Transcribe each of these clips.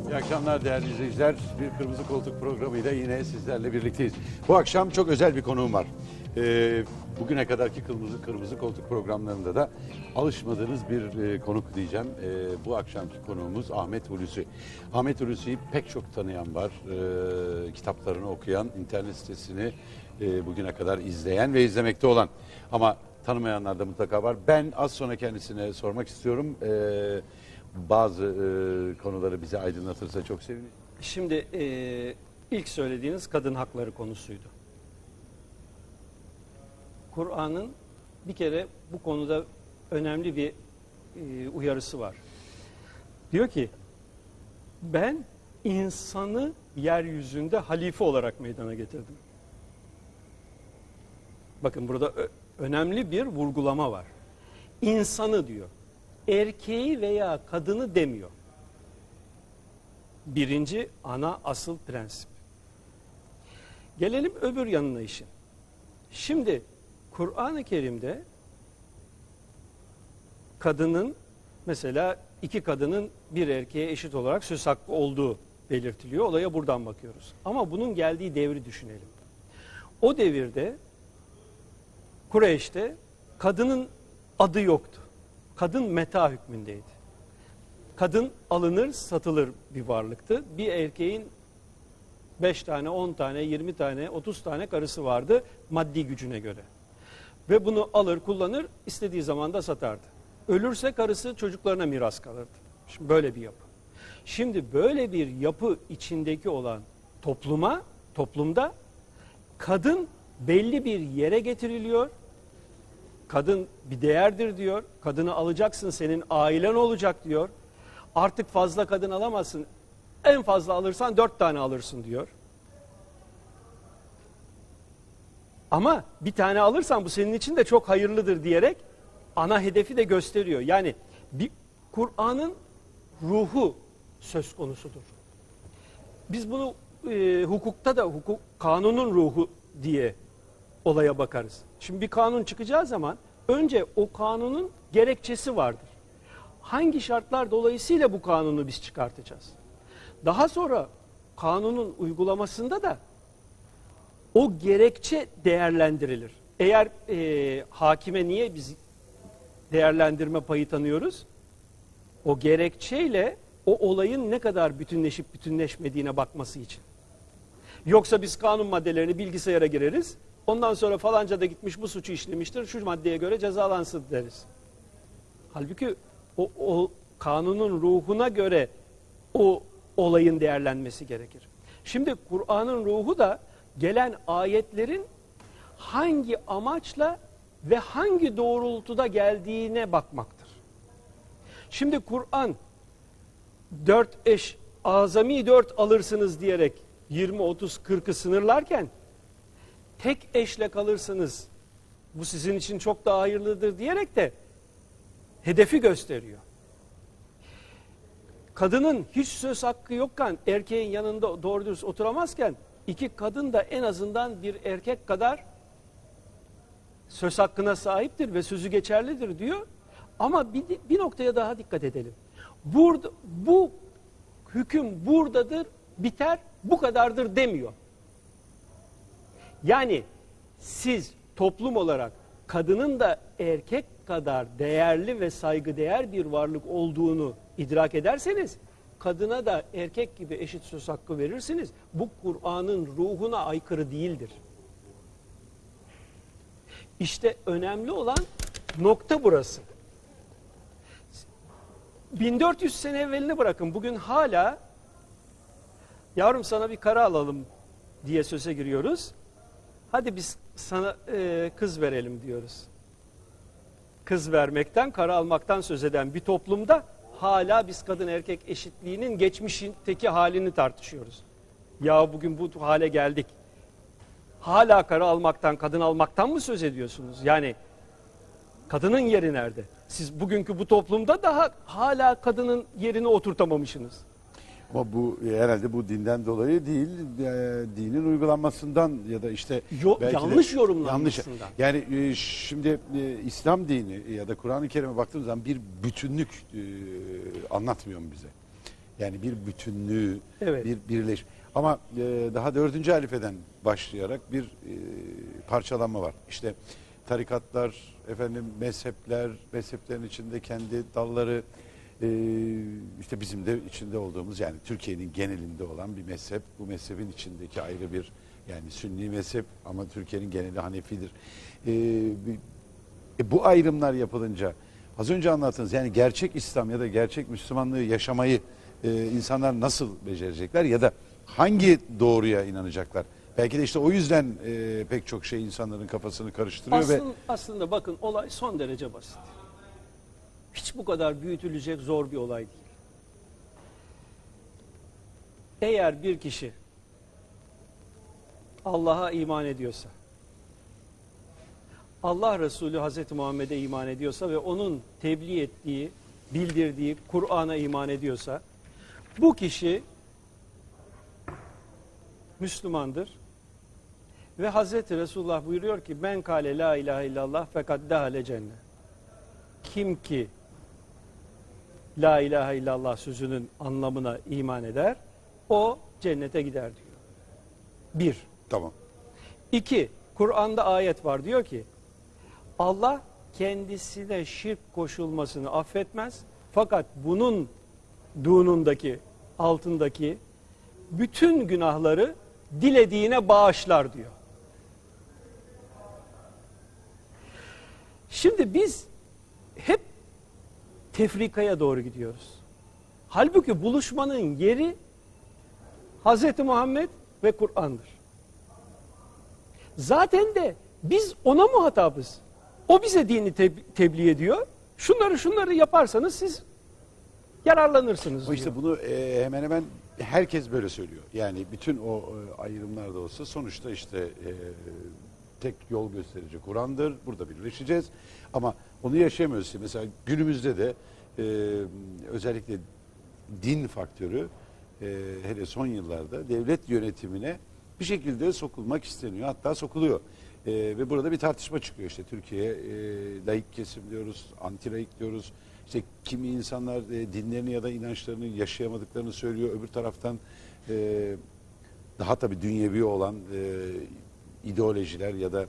İyi akşamlar değerli izleyiciler. Bir Kırmızı Koltuk programıyla yine sizlerle birlikteyiz. Bu akşam çok özel bir konuğum var. Bugüne kadarki Kırmızı Koltuk programlarında da alışmadığınız bir konuk diyeceğim. Bu akşamki konuğumuz Ahmet Hulusi. Ahmet Hulusi'yi pek çok tanıyan var. Kitaplarını okuyan, internet sitesini bugüne kadar izleyen ve izlemekte olan. Ama tanımayanlar da mutlaka var. Ben az sonra kendisine sormak istiyorum. Bazı konuları bize aydınlatırsa çok sevinirim. Şimdi ilk söylediğiniz kadın hakları konusuydu. Kur'an'ın bir kere bu konuda önemli bir uyarısı var. Diyor ki, ben insanı yeryüzünde halife olarak meydana getirdim. Bakın burada önemli bir vurgulama var. İnsanı diyor. Erkeği veya kadını demiyor. Birinci ana asıl prensip. Gelelim öbür yanına işin. Şimdi Kur'an-ı Kerim'de kadının mesela iki kadının bir erkeğe eşit olarak söz hakkı olduğu belirtiliyor. Olaya buradan bakıyoruz. Ama bunun geldiği devri düşünelim. O devirde Kureyş'te kadının adı yoktu. Kadın meta hükmündeydi. Kadın alınır, satılır bir varlıktı. Bir erkeğin 5 tane, 10 tane, 20 tane, 30 tane karısı vardı maddi gücüne göre. Ve bunu alır, kullanır, istediği zaman da satardı. Ölürse karısı çocuklarına miras kalırdı. Şimdi böyle bir yapı. Şimdi böyle bir yapı içindeki olan toplumda kadın belli bir yere getiriliyor. Kadın bir değerdir diyor. Kadını alacaksın, senin ailen olacak diyor. Artık fazla kadın alamazsın. En fazla alırsan 4 tane alırsın diyor. Ama bir tane alırsan bu senin için de çok hayırlıdır diyerek ana hedefi de gösteriyor. Yani bir Kur'an'ın ruhu söz konusudur. Biz bunu hukukta da kanunun ruhu diye olaya bakarız. Şimdi bir kanun çıkacağı zaman önce o kanunun gerekçesi vardır. Hangi şartlar dolayısıyla bu kanunu biz çıkartacağız? Daha sonra kanunun uygulamasında da o gerekçe değerlendirilir. Eğer hakime niye biz değerlendirme payı tanıyoruz? O gerekçeyle o olayın ne kadar bütünleşip bütünleşmediğine bakması için. Yoksa biz kanun maddelerini bilgisayara gireriz. Ondan sonra falanca da gitmiş bu suçu işlemiştir. Şu maddeye göre cezalansın deriz. Halbuki o kanunun ruhuna göre o olayın değerlenmesi gerekir. Şimdi Kur'an'ın ruhu da gelen ayetlerin hangi amaçla ve hangi doğrultuda geldiğine bakmaktır. Şimdi Kur'an 4 eş, azami 4 alırsınız diyerek 20, 30, 40'ı sınırlarken tek eşle kalırsınız, bu sizin için çok daha hayırlıdır diyerek de hedefi gösteriyor. Kadının hiç söz hakkı yokken, erkeğin yanında doğru dürüst oturamazken, iki kadın da en azından bir erkek kadar söz hakkına sahiptir ve sözü geçerlidir diyor. Ama bir noktaya daha dikkat edelim. Bu hüküm buradadır, biter, bu kadardır demiyor. Yani siz toplum olarak kadının da erkek kadar değerli ve saygıdeğer bir varlık olduğunu idrak ederseniz, kadına da erkek gibi eşit söz hakkı verirsiniz. Bu Kur'an'ın ruhuna aykırı değildir. İşte önemli olan nokta burası. 1400 sene evvelini bırakın. Bugün hala yavrum sana bir karı alalım diye söze giriyoruz. Hadi biz sana kız verelim diyoruz. Kız vermekten, karı almaktan söz eden bir toplumda hala biz kadın erkek eşitliğinin geçmişteki halini tartışıyoruz. Ya bugün bu hale geldik. hala karı almaktan, kadın almaktan mı söz ediyorsunuz? Yani kadının yeri nerede? Siz bugünkü bu toplumda daha hala kadının yerini oturtamamışsınız. Ama bu herhalde bu dinden dolayı değil, dinin uygulanmasından ya da işte belki yanlış de yorumlanmasından. Yani şimdi İslam dini ya da Kur'an-ı Kerim'e baktığımız zaman bir bütünlük anlatmıyor mu bize? Yani bir bütünlüğü, Evet. bir birleş. Ama daha 4. halifeden başlayarak bir parçalanma var. İşte tarikatlar, efendim mezhepler, mezheplerin içinde kendi dalları, işte bizim de içinde olduğumuz, yani Türkiye'nin genelinde olan bir mezhep. Bu mezhebin içindeki ayrı bir, yani Sünni mezhep ama Türkiye'nin geneli Hanefidir. Bu ayrımlar yapılınca az önce anlattığınız, yani gerçek İslam ya da gerçek Müslümanlığı yaşamayı insanlar nasıl becerecekler ya da hangi doğruya inanacaklar? Belki de işte o yüzden pek çok şey insanların kafasını karıştırıyor Aslında bakın, olay son derece basit. Hiç bu kadar büyütülecek zor bir olay değil. Eğer bir kişi Allah'a iman ediyorsa, Allah Resulü Hazreti Muhammed'e iman ediyorsa ve onun tebliğ ettiği, bildirdiği Kur'an'a iman ediyorsa, bu kişi Müslümandır. Ve Hazreti Resulullah buyuruyor ki, men kâle la ilahe illallah fakat dehale cennet. Kim ki la ilahe illallah sözünün anlamına iman eder, o cennete gider diyor. Bir. Tamam. İki, Kur'an'da ayet var, diyor ki Allah kendisine şirk koşulmasını affetmez, fakat bunun dunundaki, altındaki bütün günahları dilediğine bağışlar diyor. Şimdi biz hep tefrikaya doğru gidiyoruz. Halbuki buluşmanın yeri Hz. Muhammed ve Kur'an'dır. Zaten de biz ona muhatabız. O bize dini tebliğ ediyor. Şunları yaparsanız siz yararlanırsınız Ama işte diyor. bunu hemen hemen herkes böyle söylüyor. Yani bütün o ayrımlar da olsa sonuçta işte tek yol gösterici Kur'an'dır. Burada birleşeceğiz. Ama onu yaşayamıyoruz. Mesela günümüzde de özellikle din faktörü hele son yıllarda devlet yönetimine bir şekilde sokulmak isteniyor. Hatta sokuluyor. Ve burada bir tartışma çıkıyor. İşte Türkiye laik kesim diyoruz, anti laik diyoruz. İşte kimi insanlar dinlerini ya da inançlarını yaşayamadıklarını söylüyor. Öbür taraftan daha tabii dünyevi olan ideolojiler ya da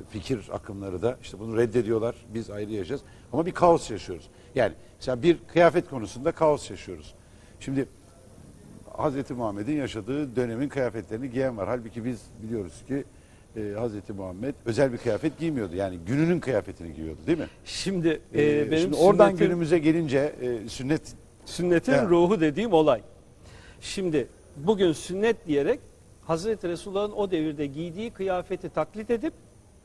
fikir akımları da işte bunu reddediyorlar. Biz ayrı yaşayacağız. Ama bir kaos yaşıyoruz. Yani mesela bir kıyafet konusunda kaos yaşıyoruz. Şimdi Hazreti Muhammed'in yaşadığı dönemin kıyafetlerini giyen var. Halbuki biz biliyoruz ki Hazreti Muhammed özel bir kıyafet giymiyordu. Yani gününün kıyafetini giyiyordu, değil mi? Şimdi benim Şimdi oradan sünnetim, günümüze gelince sünnetin Evet. ruhu dediğim olay. Şimdi bugün sünnet diyerek Hazreti Resulullah'ın o devirde giydiği kıyafeti taklit edip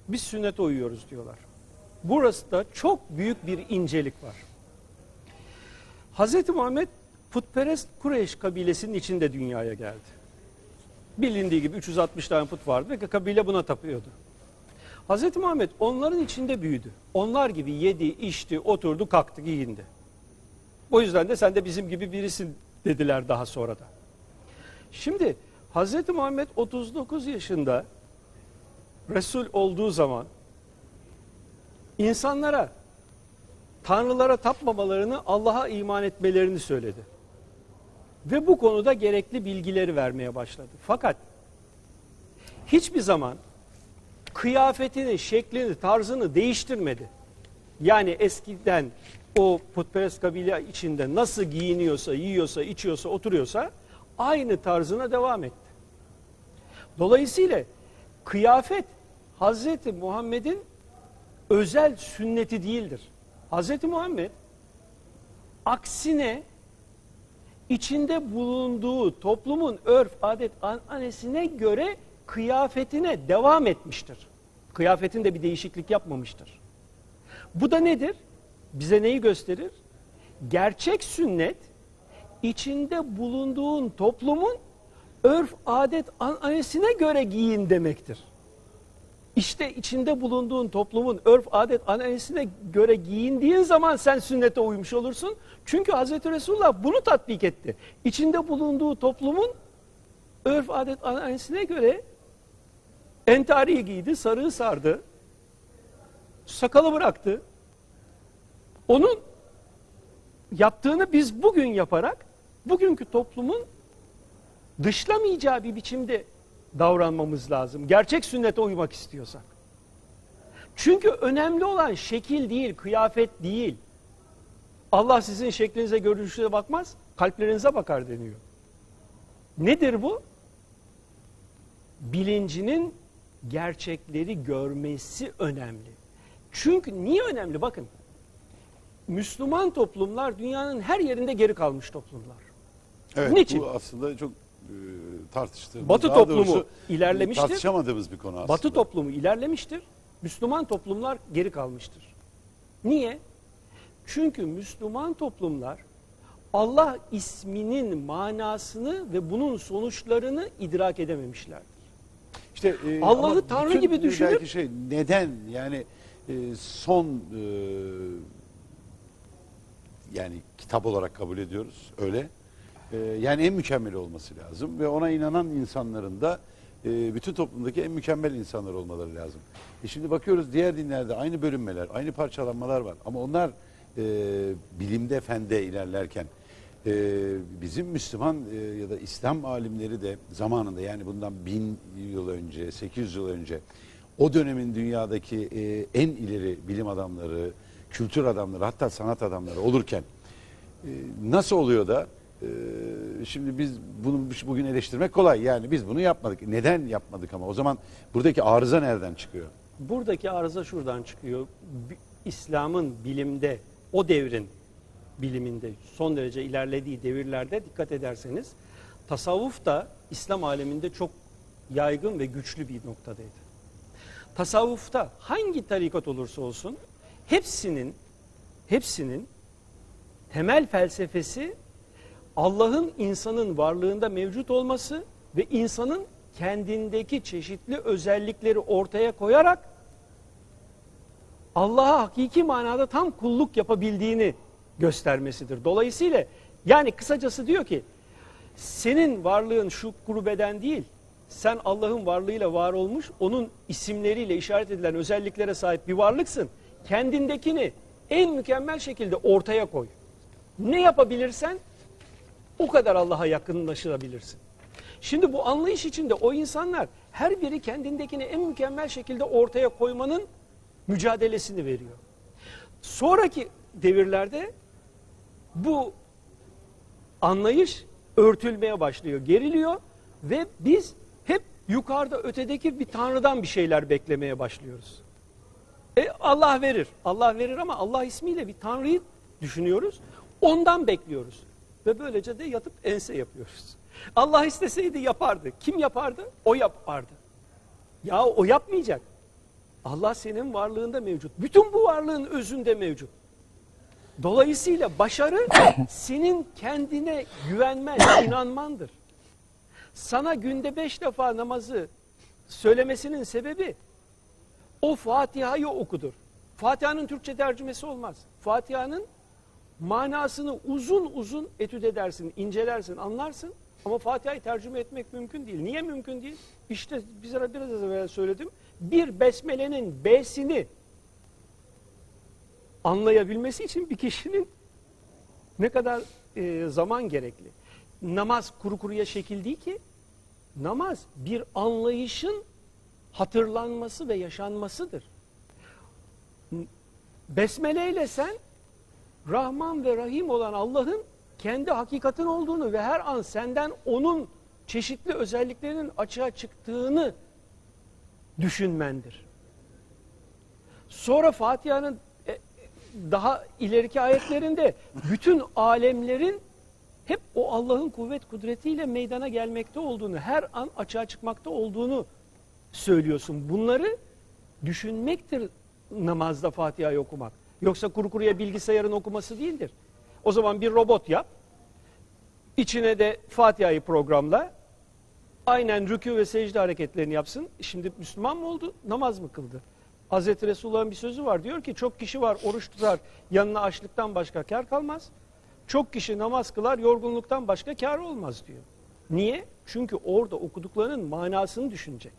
biz sünnete uyuyoruz diyorlar. Burası da çok büyük bir incelik var. Hazreti Muhammed putperest Kureyş kabilesinin içinde dünyaya geldi. Bilindiği gibi 360 tane put vardı ve kabile buna tapıyordu. Hazreti Muhammed onların içinde büyüdü. Onlar gibi yedi, içti, oturdu, kalktı, giyindi. O yüzden de sen de bizim gibi birisin dediler daha sonra da. Şimdi Hazreti Muhammed 39 yaşında Resul olduğu zaman insanlara tanrılara tapmamalarını, Allah'a iman etmelerini söyledi. Ve bu konuda gerekli bilgileri vermeye başladı. Fakat hiçbir zaman kıyafetini, şeklini, tarzını değiştirmedi. Yani eskiden o putperest kabile içinde nasıl giyiniyorsa, yiyorsa, içiyorsa, oturuyorsa aynı tarzına devam etti. Dolayısıyla kıyafet Hazreti Muhammed'in özel sünneti değildir. Hazreti Muhammed aksine içinde bulunduğu toplumun örf, adet, ananesine göre kıyafetine devam etmiştir. Kıyafetinde bir değişiklik yapmamıştır. Bu da nedir? Bize neyi gösterir? Gerçek sünnet, içinde bulunduğun toplumun örf, adet, ananesine göre giyin demektir. İşte içinde bulunduğun toplumun örf, adet, ananesine göre giyindiğin zaman sen sünnete uymuş olursun. Çünkü Hazreti Resulullah bunu tatbik etti. İçinde bulunduğu toplumun örf, adet, ananesine göre entariyi giydi, sarığı sardı, sakalı bıraktı. Onun yaptığını biz bugün yaparak bugünkü toplumun dışlamayacağı bir biçimde davranmamız lazım. Gerçek sünnete uymak istiyorsak. Çünkü önemli olan şekil değil, kıyafet değil. Allah sizin şeklinize, görünüşüne bakmaz, kalplerinize bakar deniyor. Nedir bu? Bilincinin gerçekleri görmesi önemli. Çünkü niye önemli? Bakın, Müslüman toplumlar dünyanın her yerinde geri kalmış toplumlar. Evet, niçin? bu aslında çok tartıştığımız, Batı daha toplumu doğrusu ilerlemiştir. tartışamadığımız bir konu aslında. Batı toplumu ilerlemiştir. Müslüman toplumlar geri kalmıştır. Niye? Çünkü Müslüman toplumlar Allah isminin manasını ve bunun sonuçlarını idrak edememişlerdir. İşte Allah'ı ama Tanrı bütün gibi düşünüp belki şey neden yani son yani kitap olarak kabul ediyoruz öyle. Yani en mükemmel olması lazım ve ona inanan insanların da bütün toplumdaki en mükemmel insanlar olmaları lazım. Şimdi bakıyoruz diğer dinlerde aynı bölünmeler, aynı parçalanmalar var ama onlar bilimde, fende ilerlerken bizim Müslüman ya da İslam alimleri de zamanında yani bundan 1000 yıl önce, 800 yıl önce o dönemin dünyadaki en ileri bilim adamları, kültür adamları hatta sanat adamları olurken nasıl oluyor da şimdi biz bunu bugün eleştirmek kolay. Yani biz bunu yapmadık. Neden yapmadık ama? O zaman buradaki arıza nereden çıkıyor? Buradaki arıza şuradan çıkıyor. İslam'ın bilimde, o devrin biliminde son derece ilerlediği devirlerde dikkat ederseniz tasavvuf da İslam aleminde çok yaygın ve güçlü bir noktadaydı. Tasavvufta hangi tarikat olursa olsun hepsinin temel felsefesi Allah'ın insanın varlığında mevcut olması ve insanın kendindeki çeşitli özellikleri ortaya koyarak Allah'a hakiki manada tam kulluk yapabildiğini göstermesidir. Dolayısıyla yani kısacası diyor ki senin varlığın şu kuru beden değil, sen Allah'ın varlığıyla var olmuş, onun isimleriyle işaret edilen özelliklere sahip bir varlıksın. Kendindekini en mükemmel şekilde ortaya koy. Ne yapabilirsen o kadar Allah'a yakınlaşabilirsin. Şimdi bu anlayış içinde o insanlar her biri kendindekini en mükemmel şekilde ortaya koymanın mücadelesini veriyor. Sonraki devirlerde bu anlayış örtülmeye başlıyor, geriliyor ve biz hep yukarıda ötedeki bir tanrıdan bir şeyler beklemeye başlıyoruz. Allah verir, Allah verir ama Allah ismiyle bir tanrıyı düşünüyoruz, ondan bekliyoruz. Ve böylece de yatıp ense yapıyoruz. Allah isteseydi yapardı. Kim yapardı? O yapardı. Ya o yapmayacak. Allah senin varlığında mevcut. Bütün bu varlığın özünde mevcut. Dolayısıyla başarı senin kendine güvenmen, inanmandır. Sana günde 5 defa namazı söylemesinin sebebi o Fatiha'yı okudur. Fatiha'nın Türkçe tercümesi olmaz. Fatiha'nın manasını uzun uzun etüt edersin, incelersin, anlarsın. Ama Fatiha'yı tercüme etmek mümkün değil. Niye mümkün değil? İşte biraz evvel söyledim. Bir besmelenin B'sini anlayabilmesi için bir kişinin ne kadar zaman gerekli. Namaz kuru kuruya şekil değil ki. Namaz bir anlayışın hatırlanması ve yaşanmasıdır. Besmele ile sen Rahman ve Rahim olan Allah'ın kendi hakikatin olduğunu ve her an senden onun çeşitli özelliklerinin açığa çıktığını düşünmendir. Sonra Fatiha'nın daha ileriki ayetlerinde bütün alemlerin hep o Allah'ın kuvvet kudretiyle meydana gelmekte olduğunu, her an açığa çıkmakta olduğunu söylüyorsun. Bunları düşünmektir namazda Fatiha'yı okumak. Yoksa kuru kuruya bilgisayarın okuması değildir. O zaman bir robot yap, içine de Fatiha'yı programla, aynen rükû ve secde hareketlerini yapsın. Şimdi Müslüman mı oldu? Namaz mı kıldı? Hazreti Resulullah'ın bir sözü var. Diyor ki çok kişi var oruç tutar, yanına açlıktan başka kar kalmaz. Çok kişi namaz kılar, yorgunluktan başka kar olmaz diyor. Niye? Çünkü orada okuduklarının manasını düşünecek.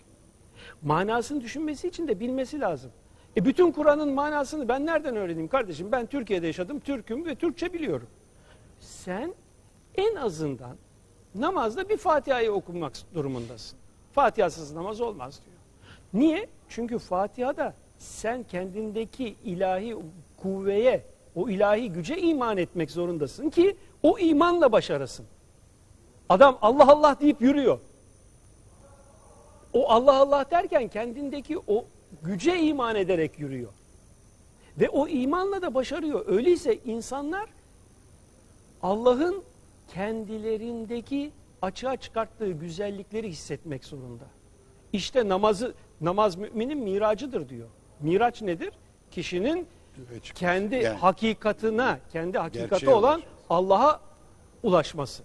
Manasını düşünmesi için de bilmesi lazım. Bütün Kur'an'ın manasını ben nereden öğreneyim kardeşim? Ben Türkiye'de yaşadım, Türk'üm ve Türkçe biliyorum. Sen en azından namazda bir Fatiha'yı okumak durumundasın. Fatiha'sız namaz olmaz diyor. Niye? Çünkü Fatiha'da sen kendindeki ilahi kuvveye, o ilahi güce iman etmek zorundasın ki o imanla başarasın. Adam Allah Allah deyip yürüyor. O Allah Allah derken kendindeki o güce iman ederek yürüyor. Ve o imanla da başarıyor. Öyleyse insanlar Allah'ın kendilerindeki açığa çıkarttığı güzellikleri hissetmek zorunda. İşte namaz müminin miracıdır diyor. Miraç nedir? Kişinin kendi hakikatına, kendi hakikati olan Allah'a ulaşması.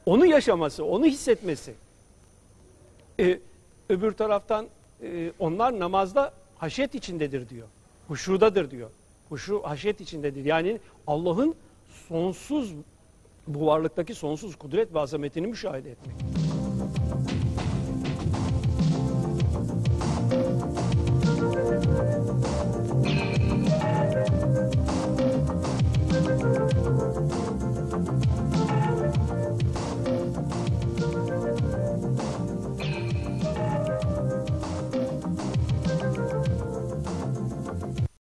Onu yaşaması, onu hissetmesi. Öbür taraftan onlar namazda haşyet içindedir diyor. Huşudadır diyor. Huşu haşyet içindedir. Yani Allah'ın sonsuz, bu varlıktaki sonsuz kudret ve azametini müşahede etmek.